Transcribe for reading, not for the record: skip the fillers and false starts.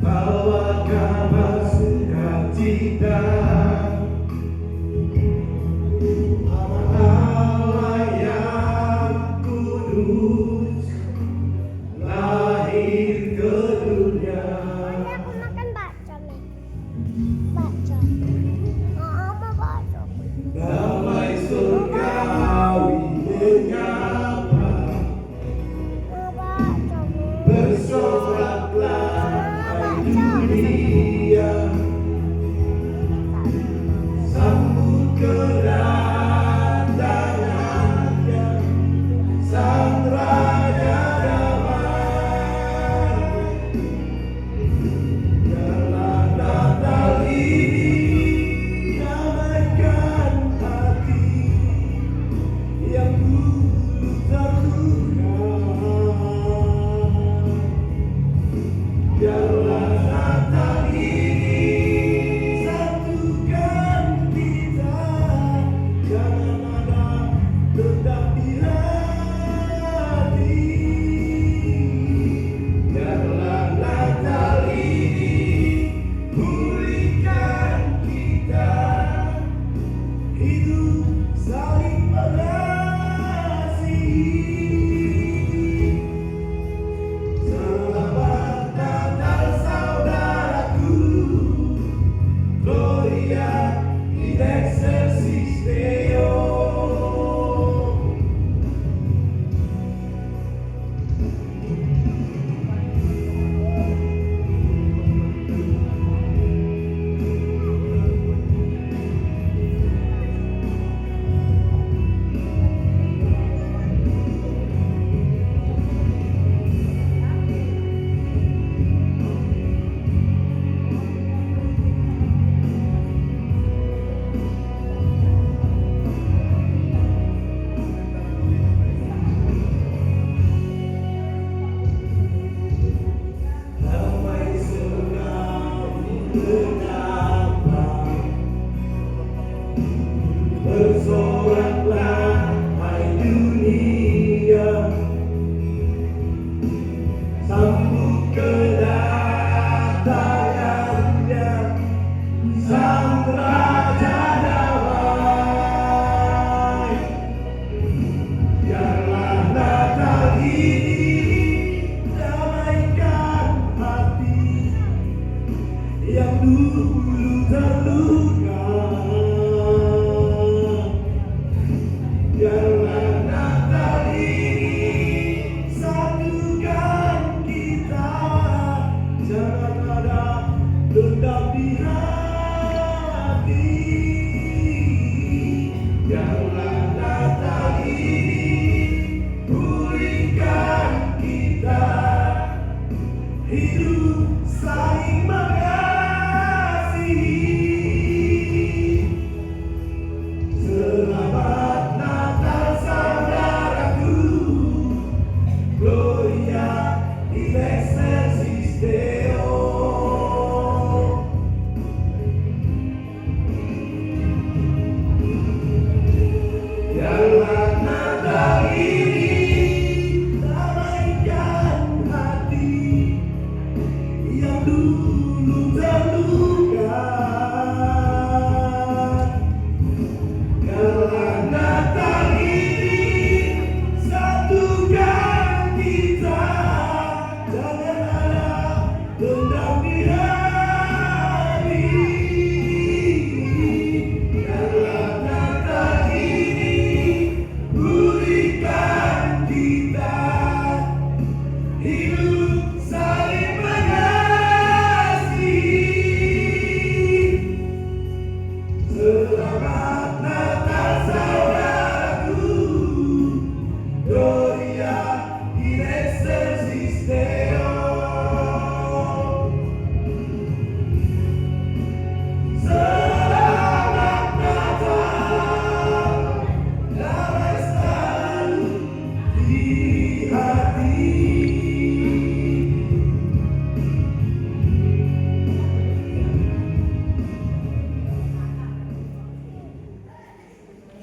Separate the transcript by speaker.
Speaker 1: bawa kabar sukacita, Allah yang kudus lahir ke dunia.
Speaker 2: Aku makan bakso nih. Bakso. Oh, mau bakso.
Speaker 1: Damai surgawi menyapa,
Speaker 2: Mau bakso nih.
Speaker 1: bersoraklah hai dunia, sambut kedatangannya sang Raja Damai. Biarlah Natal ini damaikan hati yang dulu terluka. Biarlah Natal ini satukan kita, jangan ada dendam di hati. Biarlah Natal ini pulihkan kita, hidup saling mengasihi. Selamat Natal saudaraku, Gloria in excelsis Deo. Damai surgawi menyapa, bersoraklah hai dunia, sambut kedatangannya sang Raja Damai. Biarlah Natal ini damaikan hati yang dulu terluka. Biarlah Natal ini satukan kita, jangan ada dendam di hati. Biarlah Natal ini pulihkan kita, hidup saling mengasihi. Selamat Natal saudaraku, Gloria in excelsis Deo. Biarlah Natal ini damaikan hati yang dulu